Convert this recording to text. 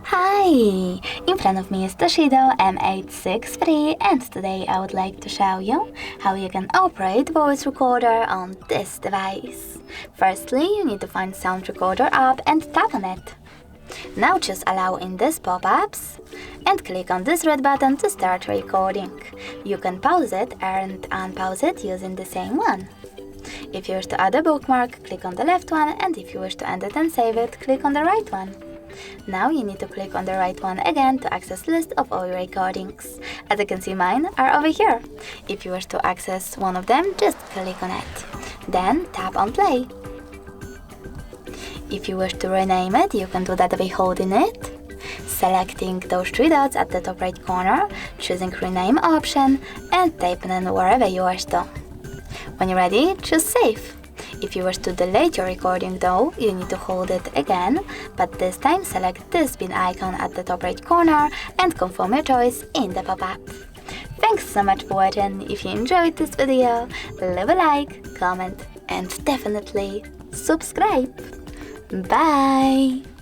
Hi! In front of me is TOSCIDO M863, and today I would like to show you how you can operate voice recorder on this device. Firstly, you need to find Sound Recorder app and tap on it. Now choose Allow in these pop-ups and click on this red button to start recording. You can pause it and unpause it using the same one. If you wish to add a bookmark, click on the left one, and if you wish to end it and save it, click on the right one. Now you need to click on the right one again to access list of all your recordings. As you can see, mine are over here. If you wish to access one of them, just click on it. Then tap on play. If you wish to rename it, you can do that by holding it, selecting those three dots at the top right corner, choosing rename option, and typing in wherever you wish to. When you're ready, choose save. If you wish to delete your recording though, you need to hold it again, but this time select this bin icon at the top right corner and confirm your choice in the pop-up. Thanks so much for watching. If you enjoyed this video, leave a like, comment, and definitely subscribe. Bye!